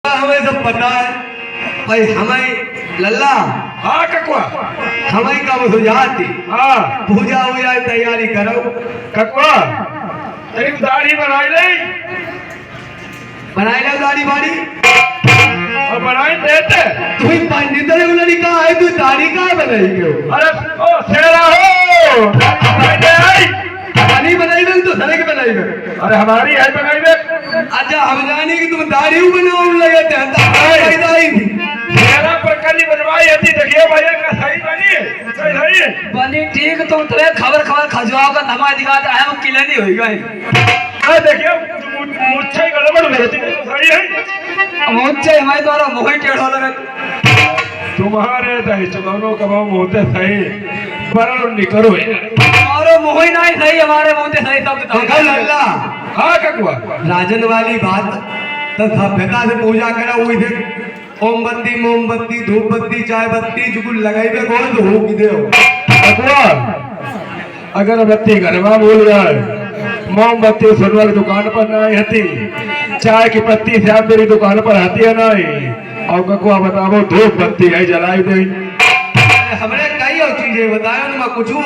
हमें सब पता है भाई। हमें लल्ला हाँ ककुआ हमें कब सुझाती हाँ पूजा वूजा की तैयारी करो। ककुआ तेरी दाढ़ी बनाई नहीं बनाई लो दाढ़ी बाड़ी और बनाई देते तुम पंडित लड़का है तू दाढ़ी कहाँ बनाई क्यों? अरे ओ शेरा हो बनाई दे आई नहीं बनाई बन तो सड़क बनाई बन। अरे हमारी है बनाई दे अच्छा हम जानी कि तुम दाढ़ी बनाओ लगे थे शेरा पर कली बनवाई थी। देखिए भैया का सही बनी सही बनी ठीक तुम तुम्हें खबर खबर खजुआओ का नमा दिखाते हैं वो किले नहीं हुई गए। अरे देखिए मुझसे गड़बड़ हो रही है सही है मुझसे हमारे द्वारा मोही टेढ़ो लगे तुम्हारे दही चुनौनों कमाओ होते सही पर निकरो और मोही नहीं सही हमारे मुंह से सही सब देखो लल्ला हाँ ककुआ राजन वाली बात तो सभ्यता से पूजा करा हुई थे। मोमबत्ती मोमबत्ती धूप बत्ती चाय बत्ती जुगुल लगाई दे कौन तो हो कि दे ककुआ अगर बत्ती घरवा भूल जाए मोमबत्ती सुनवा की दुकान पर ना आई हती चाय की पत्ती से आप मेरी दुकान पर आती है नहीं और ककुआ बताओ धूप बत्ती है जलाई दे हमने कई और चीजें बताया उनमें कुछ हो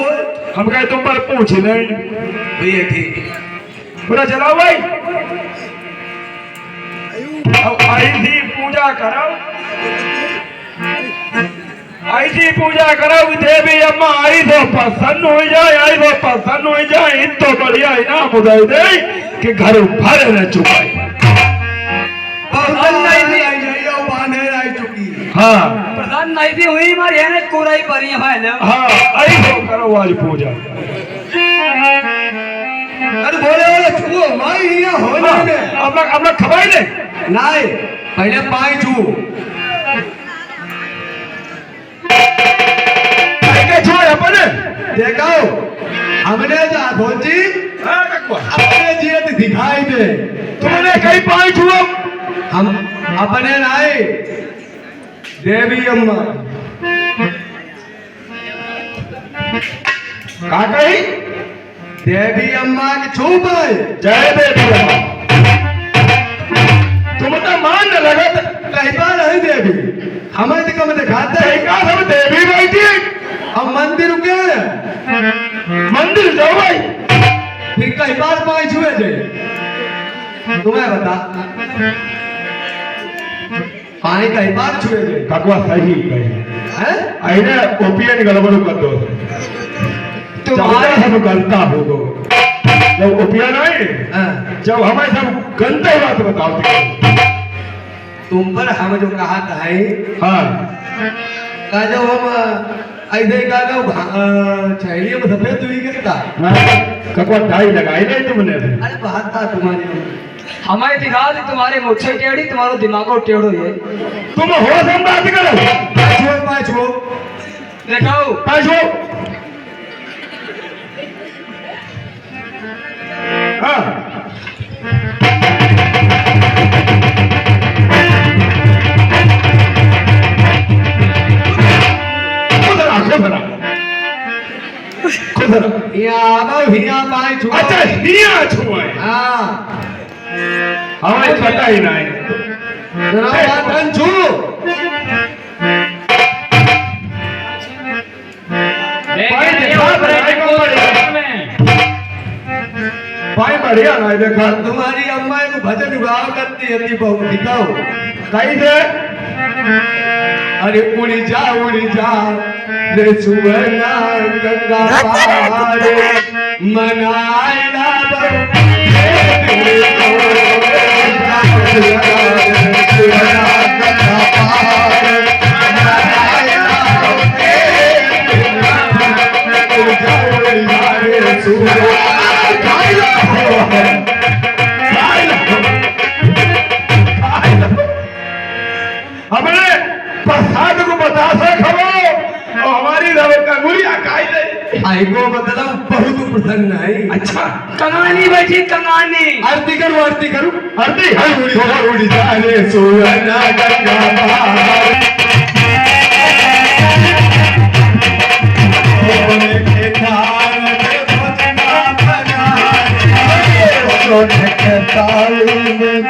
हम कहे तुम पर पूछ ले भैया ठीक पूरा चलाओ भाई अब ऐसी पूजा करो ऐसी पूजा करो देवी अम्मा आई तो प्रसन्न हो जाए आई तो प्रसन्न हो जाए तो बढ़िया इनाम बुझाई दे कि घर भर न चुकाई आई चुकी हाँ प्रधान नहीं भी हुई हमारी है कोराई परी है भाई हाँ आई तो करो आज पूजा अरे बोले बोले छुओ माई हिया हो ने अब खबाई ले नहीं पहले पाई छू के छोड़ अपने देखो हमने जा भोजी हाँ ककुआ अपने जीत दिखाई दे तुमने कहीं पाई छुओ हम अपने नहीं देवी अम्मा का कही देवी अम्मा की छू पाए जय देवी अम्मा तुम तो मान न लगत कहता नहीं देवी हमें तो कम दिखाते हैं का सब देवी बैठी हम मंदिर रुके मंदिर जाओ भाई फिर कई बार पाई छुए थे तुम्हें बता पानी कई बार छुए थे ककुआ सही कही हैं आईने ओपियन गड़बड़ कर दो तुम्हारे सब गलता हो गो जब ओपियन आए जब हमें सब गंदे बात बताओ तुम पर हम जो कहा था है हाँ का जो हम ऐसे का जो छैलियों में सफेद हुई करता ककुआ टाई लगाई नहीं तुमने अरे बात था तुम्हारी हमें दिखा दी तुम्हारे मुझसे टेढ़ी तुम्हारा दिमागो टेढ़ो ये तुम हो हम बात करो पाछो देखो पाछो हाँ अच्छा हिया छुआए हाँ हमें पता ही नहीं छू भाई बढ़िया नहीं देखा तुम्हारी अम्मा को भजन गाओ करती है बहुत दिखाओ कहीं से अरे उड़ी जा रे सुवना गंगा पार मनाइला हमने प्रसाद को बता सको और हमारी गुड़िया खाई नहीं आई को मतलब बहुत प्रसन्न है। अच्छा कंगानी बैठी कंगानी आरती करूं आरती आरती उड़ी जा रे सुवना गंगा पार ताल में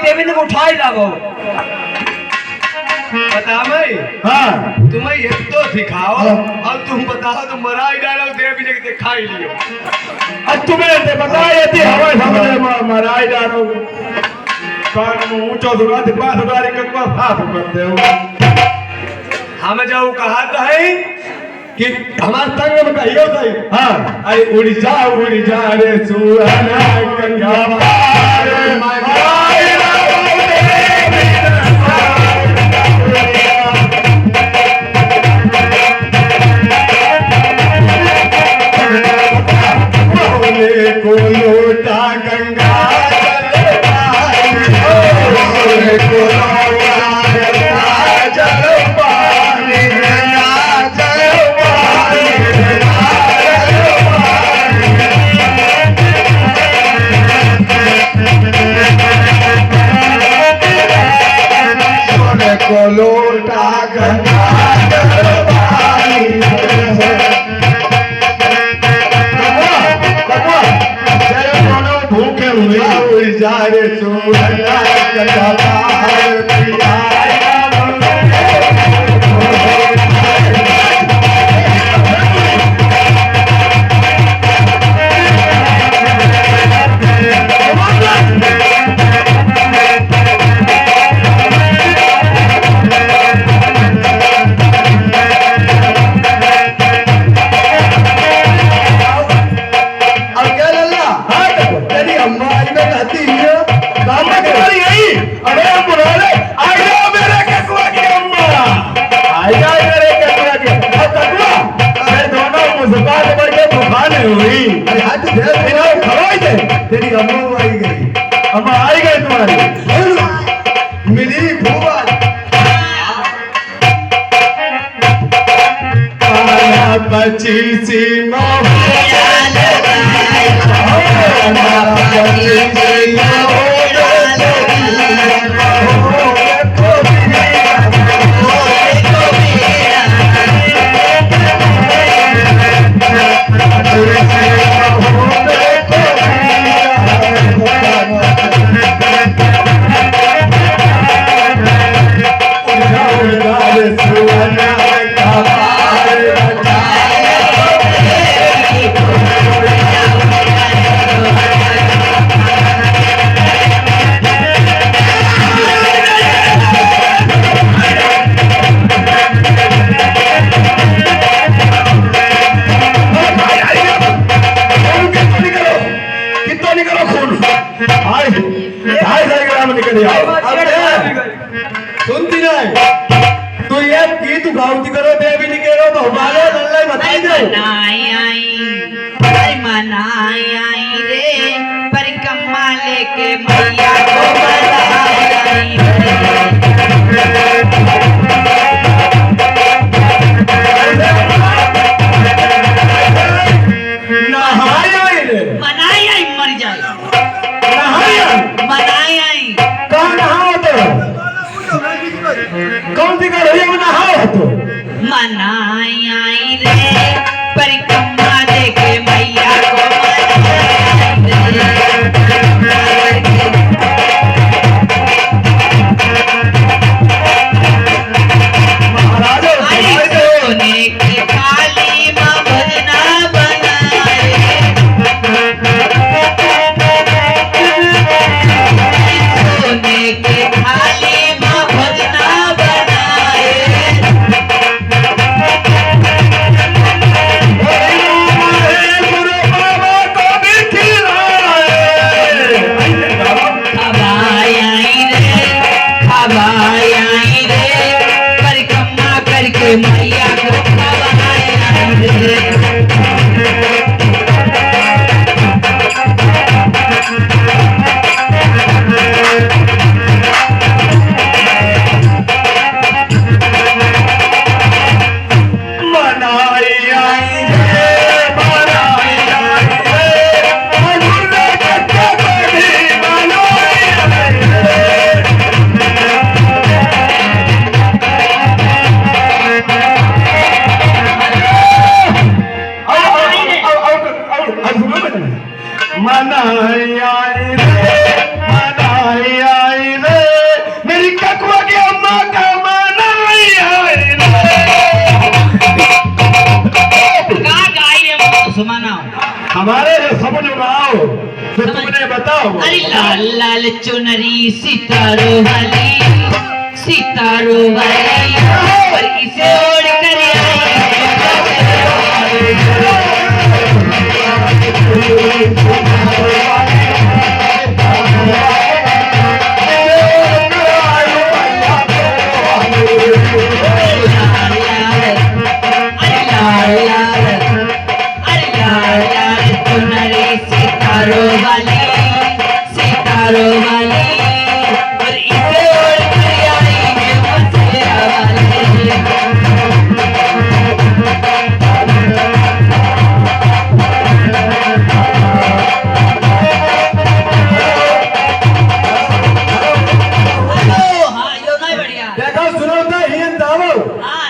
देवी ने उठाई लाओ बता मैं हाँ तुम्हें एक तो सिखाओ अब तुम बताओ तुम मराई डालो देवी ने दिखाई लियो अब तुम्हें ते बताया थी हवा समझे मराई डालो कान ऊंचो दुरा ते पास उडारी ककवा फाफ करते हो हम जो कहा है कि हमारे संग में कहियो सही हाँ अरे उड़ जा रे सुहाना गंगा पार को लोटा गंगा को जल पानी को लोटा गंगा भूखे हुए जा रे सोना तेरी अम्मा आई गई तुम्हारी मिली भूवा बची सी सुनती नहीं तू ये की तू गाउती करो देवी नहीं करो तो हमारे लल्ला बताई दे मनाई आई रे परिक्रमा लेके मैया को मनाई नहाई आई रे मनाई आई मर जाए नहाई आई मनाई आई कहाँ नहाओ तो कौन सी कर रही है नहाओ तो मनाई आई रे परिक्रमा लेके मैया को सोने की थाली में भजना बनाए सोने की थाली में भजना बनाए को सुनाओ। अरे लाल लाल चुनरी सितारों वाली और इसे ओढ़ कर सितारों वाली और इसे ओढ़ कर आएंगे मथुरा वाले। हाँ यो नहीं बढ़िया। देखा सुनो था ये दावो हाँ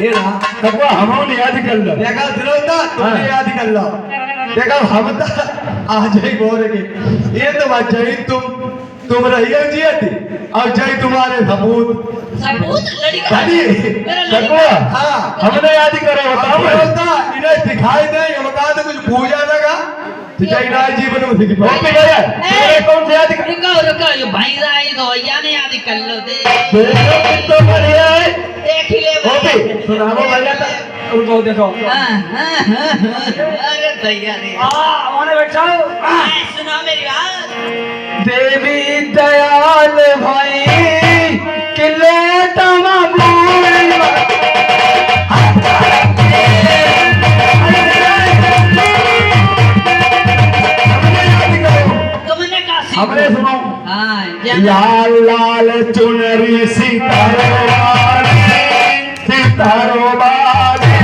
ये ना ककुआ हमने याद कर लो। देखा सुनो था तुमने हाँ। याद कर लो। देखा हम तो आज ही बोल रहे ये तो बात चाहिए तुम रही हो जी थी अब चाहिए तुम्हारे सबूत सबूत लड़का दादी मेरा लड़का ककुआ हाँ हमने याद करो बताओ। बोलता इन्हें दिखाई दे ये बता तो कुछ पूजा लगा तो चाहिए ना जीवन में दिख कौन सी गया तेरे कौन से याद कर रुको ये भाई राय तो या ने याद कर लो दे देखो फिर तो बढ़िया है। देख ही ले वो भी सुनाओ भैया था उनको देखो अरे भैया रे हमारे बैठाओ सुना मेरी बात। देवी दयाल भाई किले तमा तुमने कहा हमने सुनाओ। हाँ लाल लाल चुनरी सितारों वाली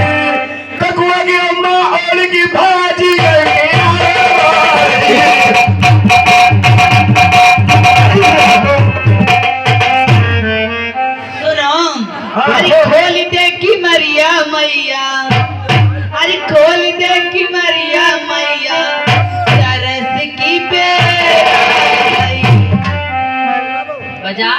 ककुआ की अम्मा और की भाजी सुनो अरे खोल दे की मरिया मैया अरे खोल दे की मरिया मैया तरस की बजा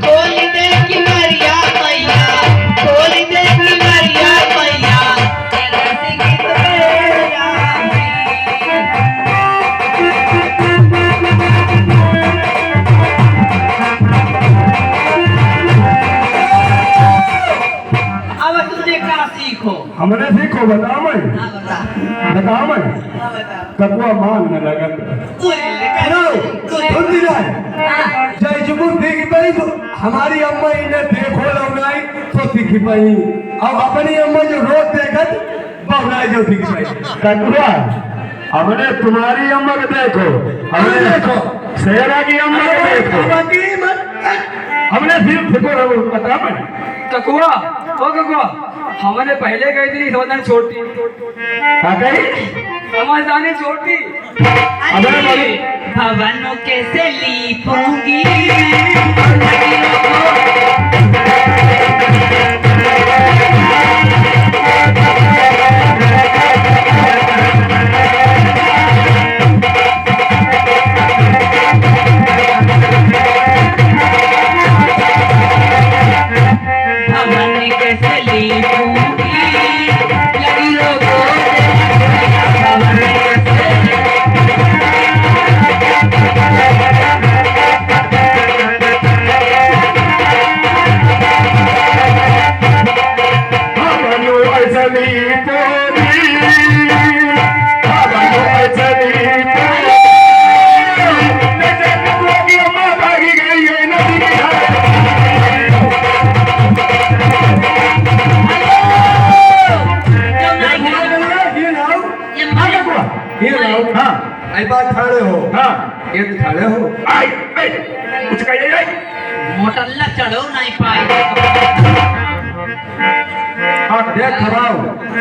खोल दे की मरिया मैया खोल दे की मरिया मैया तरस की अब तुमने क्या सीखो हमने सीखो बताओ मैं हाँ बता बताओ मैं हाँ बता ककुआ मान न लगन सुन दी जाए जय जुगुर देख पाई तो हमारी अम्मा इन्हें देखो लौनाई तो दिख पाई अब अपनी अम्मा जो रोज देखत बहुनाई जो दिख पाई ककुआ हमने तुम्हारी अम्मा को देखो हमने देखो शेरा की अम्मा को देखो हमने सिर्फ देखो बता मैं ककुआ ओ ककुआ हमने पहले गई थी समझदानी छोटी क्या कही समझदानी छोटी अबे बोली भवनों कैसे लीपूंगी भवन कैसे लीपूंगी लगी लोगों भवन आई बात खड़े हो ये तो खड़े हो कुछ कहिए मोटल्ला चढ़ो नहीं पाए देख खराओ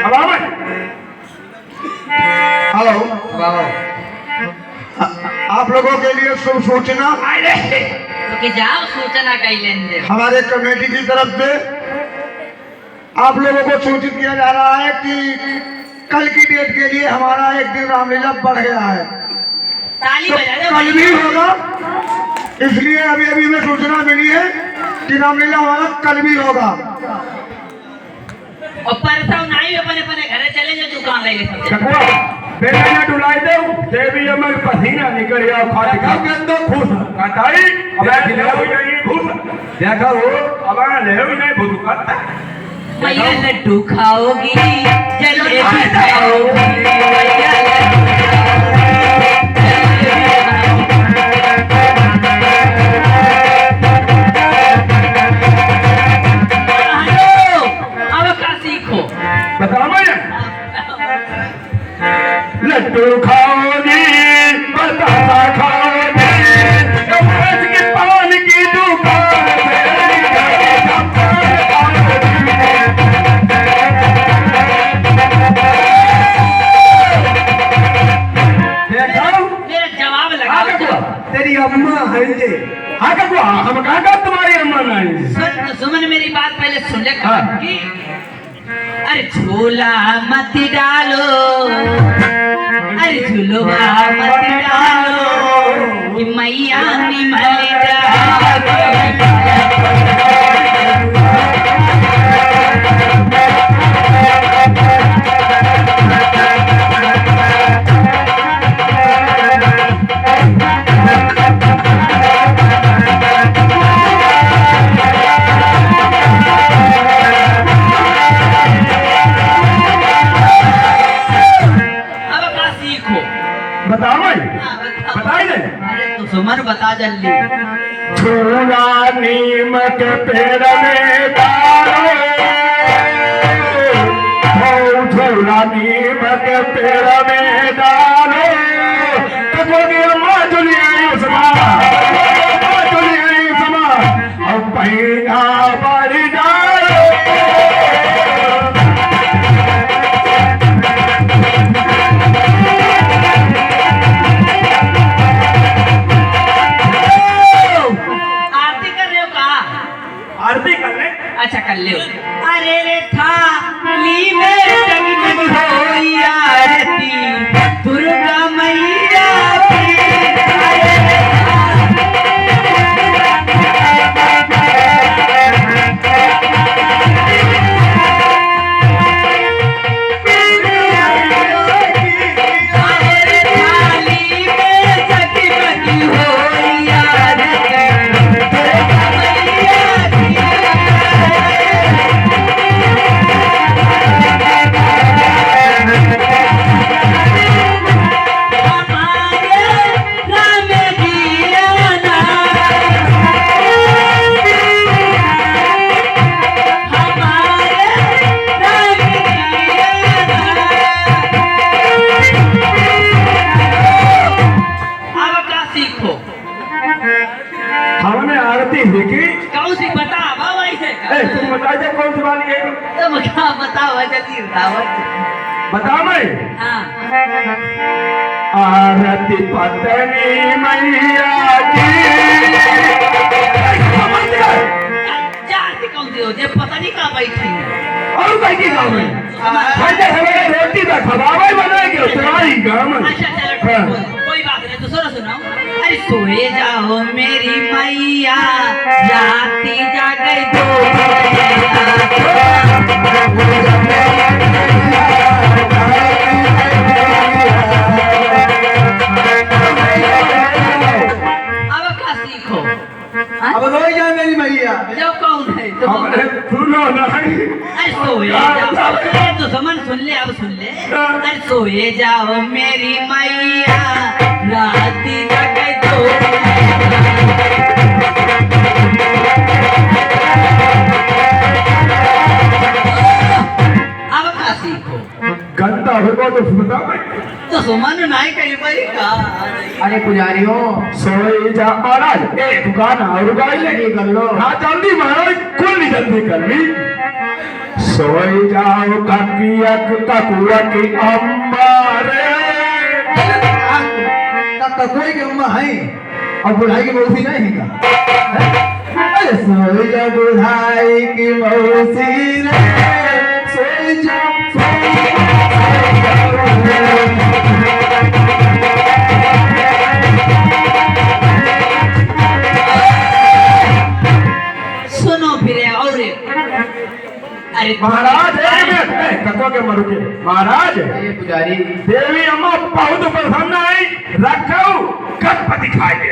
अब आओ हेलो आओ आप लोगों के लिए शुभ सूचना तो कि जाओ सूचना कही लेन दे हमारे कमेटी की तरफ से आप लोगों को सूचित किया जा रहा है कि कल की डेट के लिए हमारा एक दिन रामलीला बढ़ गया है ताली बजा दे कल भी होगा, इसलिए अभी अभी हमें सूचना मिली है कि रामलीला हमारा कल भी होगा। और परसों नहीं अपने अपने घरे चले जाओ दुकान ले सब चकवा बेटा ने डुलाई दे देवी अमर पसीना निकल गया खाट देखा के अंदर खुश काटाई अबे ले हो नहीं भूत देखा हो अबे ले हो नहीं भूत काटा मैया लड्डू खाओगी जलेबी खाओगी मैया लड्डू खाओगी बतासा खाओगी भैंस की पान की दुकान देखा मेरा जवाब लगा तेरी अम्मा है जे हाँ ककुआ हम कहा तुम्हारी अम्मा नहीं सुमन मेरी बात पहले सुन ले हाँ। कि अरे झूला मत डालो अरे झूलवा मत डालो कि मैया निमल सुमन बता जल्दी झूला नीम के पेड़ में डालो झूला नीम के पेड़ में डालो अम्मा चली आई उसमा अब पैना बड़ी डालो आरती करने अच्छा कर ले अरे रे थाली में जगमग होई आरती दुर्गा मैया की अरे रे हमने आरती देखी कौन सी बता बाबा इसे तुम बता दे कौन सी वाली है तुम क्या बताओ जल्दी बताओ बता मैं हाँ आरती पत्नी मैया की जानती कौन सी हो जे पता नहीं कहाँ बैठी और कहीं की गाँव में हमें रोटी का खबावे बनाएंगे तुम्हारी गाँव में अच्छा चलो ठीक है, कोई बात नहीं दूसरा सुनाओ अरे सोए जाओ मेरी मैया राती जागे दो अब क्या सीखो अब रोई जा मेरी मैया जो कौन है तो सुनो नहीं अरे सोए जाओ तो समन सुन ले अब सुन ले अरे सोए जाओ मेरी मैया राती जागे दो अब क्या सीखो गंदा होगा तो सुनता मैं तो सुमन नहीं कही भाई का अरे पुजारियों सोई जा महाराज ए दुकान और गाड़ी लगी कर लो हाँ जल्दी महाराज कुल जल्दी कर ली सोई जाओ काकिया ककुआ की अम्मा रे ककुए की उम्र है और बुढ़ाई की मौसी नहीं है अरे सोई जा बुढ़ाई की मौसी रे सोई जा अरे महाराज कको के मरु के महाराज पुजारी देवी अम्मा बहुत प्रसन्न आई रखो गणपति खाए दे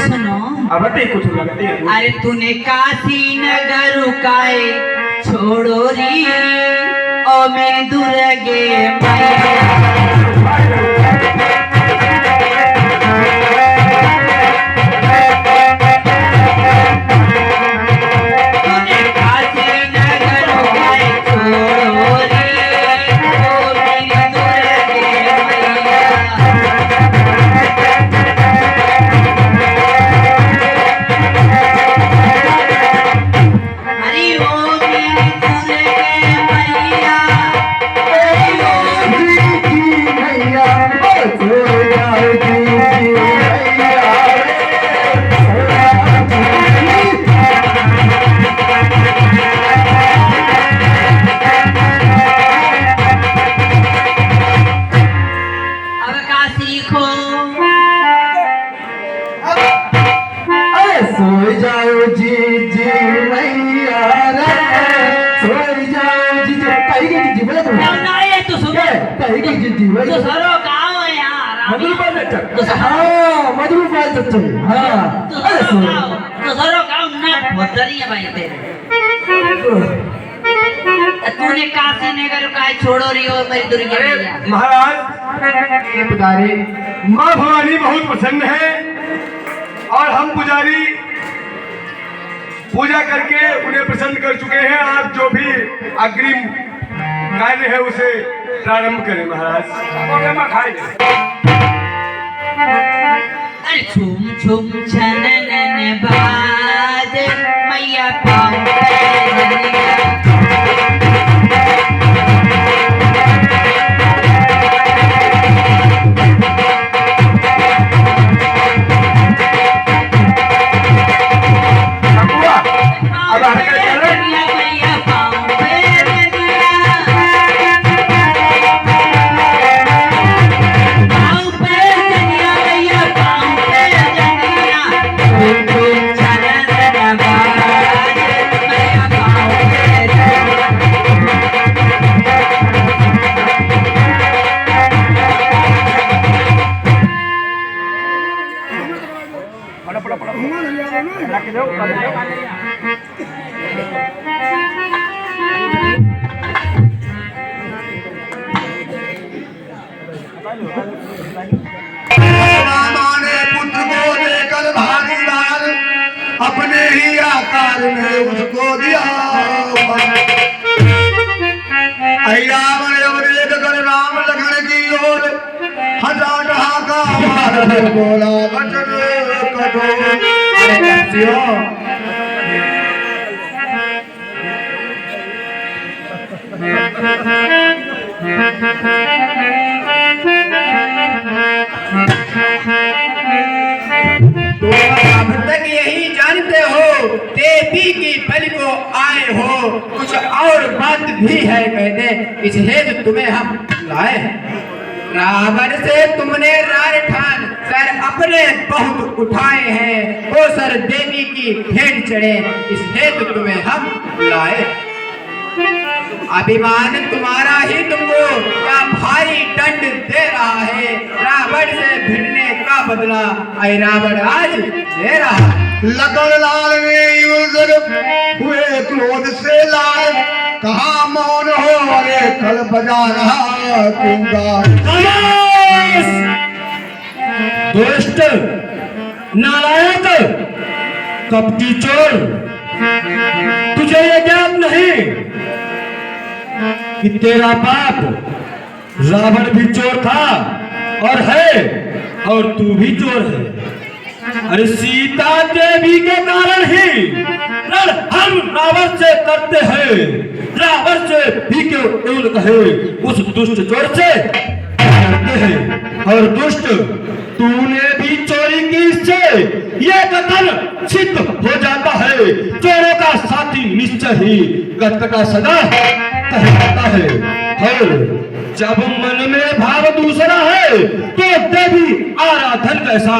सुनो अब कुछ लगती है अरे तूने काशी नगर काए छोड़ो री ओ मैं दुर्गे मैया तो सरो गाँव है यार मजबूत बात तो सरो गाँव ना भोतरी है भाई तेरे तूने काशी नगर का छोड़ो रही हो मेरी दुर्गा मैया महाराज पुजारी माँ भवानी बहुत प्रसन्न है और हम पुजारी पूजा करके उन्हें प्रसन्न कर चुके हैं। आप जो भी अग्रिम कार्य है उसे प्रारंभ करें महाराज। अरे छुम छुम छननन बाज मैया पाँव पे पुत्र को देकर भागीदार अपने ही आकार में उसको दिया। रावण देख कर राम लखन की ओर हटा ढाका बोला वचन कठोर। अब तक यही जानते हो देवी की बलि को आए हो, कुछ और बात भी है कहते, इस हेतु तुम्हें हम लाए हैं। रावण से तुमने राय ठान सर अपने बहुत उठाए हैं, वो सर देवी की भेंट चढ़े, इस हेतु तुम्हें हम लाए। अभिमान तुम्हारा ही तुमको क्या भारी दंड दे रहा है, रावण से भिड़ने का बदला ऐ रावण आज दे रहा। लखन लाल ने हुए क्रोध से लाल, कहा मौन हो अरे कल बजा रहा दूंगा। दुष्ट नालायक कपटी चोर, तुझे ये ज्ञान नहीं कि तेरा बाप रावण भी चोर था और है, और तू भी चोर है। अरे सीता देवी के कारण ही रण हम रावण से करते हैं, रावण से भी क्यों एवं कहे, उस दुष्ट चोर से करते हैं। और दुष्ट तूने भी चोरी की, इससे ये कथन सिद्ध हो जाता है, चोरों का साथी निश्चय ही कट का सदा कहता है। और जब मन में भाव दूसरा है तो देवी आराधन कैसा,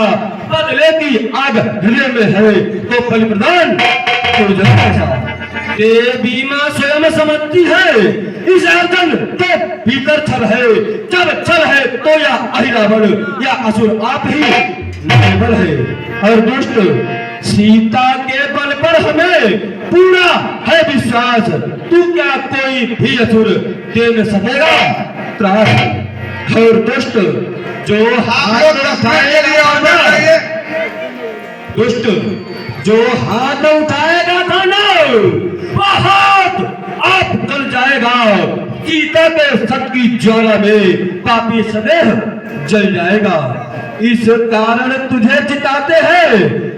बदले की आग हृदय में है तो बलि प्रदान तो कैसा। देवी माँ स्वयं समझती है इस अर्जुन के भीतर छल है, जब छल है तो या अहिरावण या असुर आप ही निर्बल है और दुष्ट। सीता के बल पर हमें पूरा है विश्वास, तू क्या कोई भी असुर दे न सकेगा त्रास। और दुष्ट जो हाथ उठाएगा दुष्ट जो हाथ उठाएगा खाना वह हाथ आप जल जाएगा। सीता के सत की ज्वाला में पापी सदैव जल जाएगा। इस कारण तुझे चिताते हैं,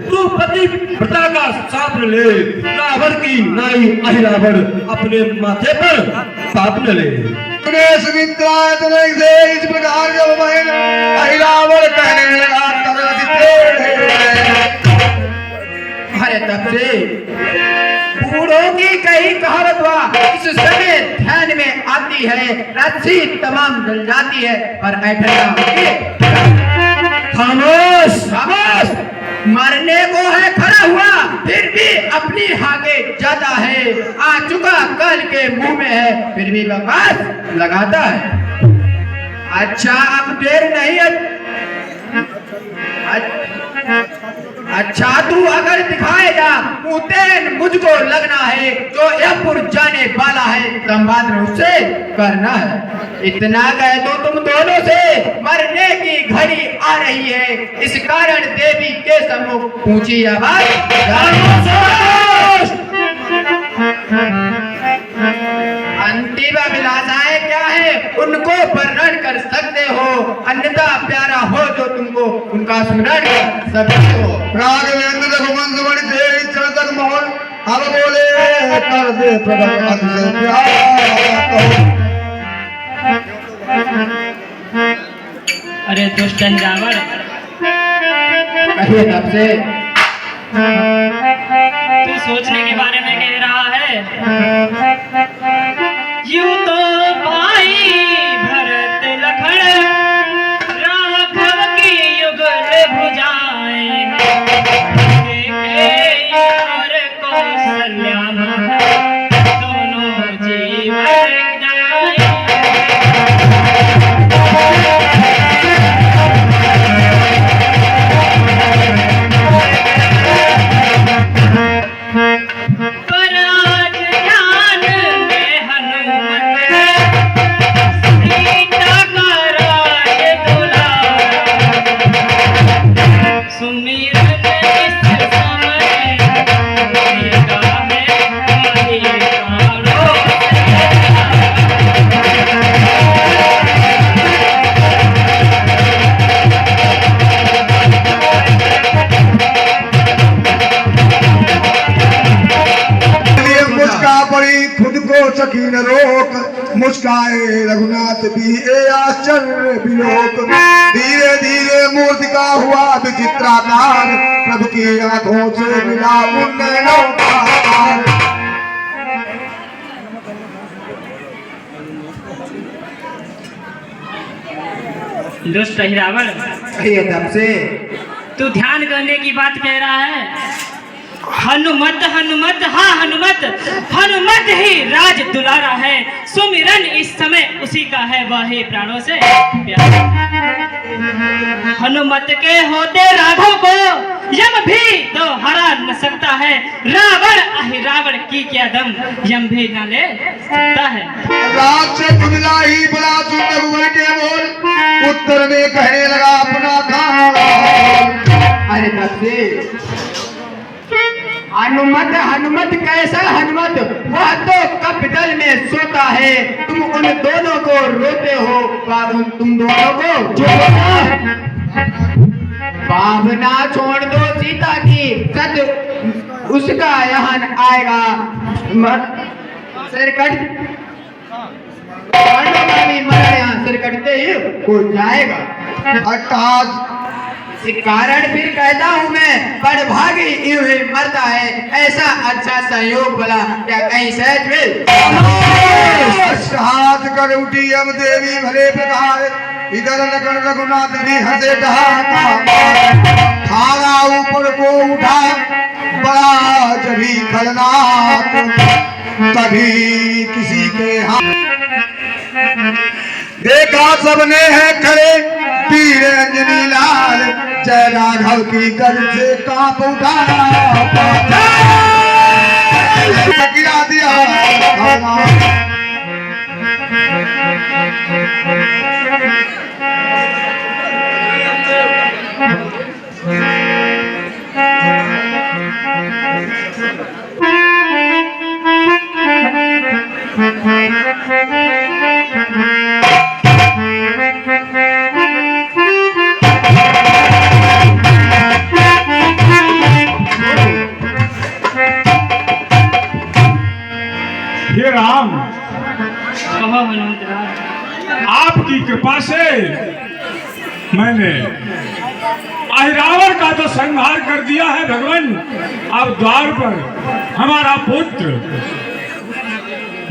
तू पतिव्रता का साप ले, रावण की नाई अहिरावण अपने माथे पर पाप न ले। सुमित्रा से इस प्रकार जब अहिरावण कहने लगा अरे तब से बूढ़ों की कई कहावत इस समय ध्यान में आती है, रस्सी तमाम जल जाती है पर खामोश खामोश मरने को है खड़ा हुआ फिर भी अपनी हाके जाता है, आ चुका कल के मुंह में है फिर भी बकवास लगाता है। अच्छा अब देर नहीं अच्छा तू अगर दिखाएगा उतेन मुझको लगना है, जो यहपुर जाने वाला है संवाद उससे करना है। इतना कह दो तुम दोनों से मरने की घड़ी आ रही है, इस कारण देवी के सम्मुख ऊंची आवाज अंतिम अभिलाषाएं क्या है उनको वर्णन कर सकते हो, अन्यथा प्यारा हो जो तुमको उनका स्मरण कर सकते हो। राघवेंद्र रघुवंश मणि तेरी चढ़तक मोहन हम बोले कर दे प्रगट अतिशय प्यार कहो। अरे दुष्ट रावण कहिए तब से तू सोचने के बारे में कह रहा है, यूं तो भाई भरत लखन राघव की युगल भुजाएं और कौशल्या दोनों जीवन जाए। पर आज ध्यान में हनुमत सीता का राज दुलारा, सुमिरन इस समय सीता है अधिकारों मुस्का पड़ी खुद को सकीन रोक, मुस्काए रघुनाथ भी ए आश्चर्य विलोक। धीरे धीरे मूर्तिका हुआ विचित्राकार, प्रभु की आंखों से मिला उन नैनों का हार। दुष्ट रावण कहिए तब से तू ध्यान करने की बात कह रहा है। हनुमत हनुमत हाँ हनुमत हनुमत ही राज दुलारा है, सुमिरन इस समय उसी का है वह ही प्राणों से प्यारा। हनुमत के होते राघव को यम भी तो हरा न सकता है, रावण अहिरावण की क्या दम यम भी न ले सकता है। रात से खुदला ही बड़ा सुंदर हुए के बोल, उत्तर में कहने लगा अपना कहा। अरे तब से हनुमत हनुमत कैसा हनुमत, वह तो कपितल में सोता है, तुम उन दोनों को रोते हो, तुम दोनों को भावना छोड़ दो सीता की, सद उसका यहाँ आएगा सिर कट यहाँ सिर कटते ही हो जाएगा। अर्थात इस कारण फिर कहता हूँ मैं बड़भागी यूं ही मरता है, ऐसा अच्छा संयोग भला क्या कहीं सहज में। हाथ कर उठी अब देवी भले प्रकार, इधर लखन रघुनाथ भी हंसे थारा ऊपर को उठा बड़ा जभी खलनाथ। भी किसी के हाथ। देखा सबने है खड़े वीर अंजनी लाल, जय राघव की गर्ज से कांप उठा, गिरा दिया भगवान। हे राम, कहो हनुमत राज। आपकी कृपा से मैंने अहिरावण का तो संहार कर दिया है भगवान। अब द्वार पर हमारा पुत्र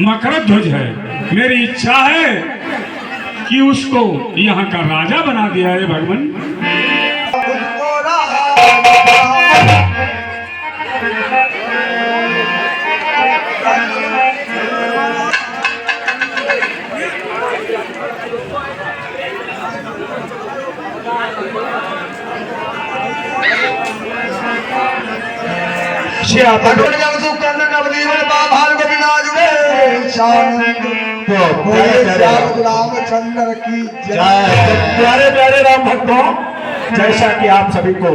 मकरध्वज है। मेरी इच्छा है कि उसको यहाँ का राजा बना दिया है भगवान। रामचंद्र की जय। प्यारे प्यारे राम भक्तों, जैसा कि आप सभी को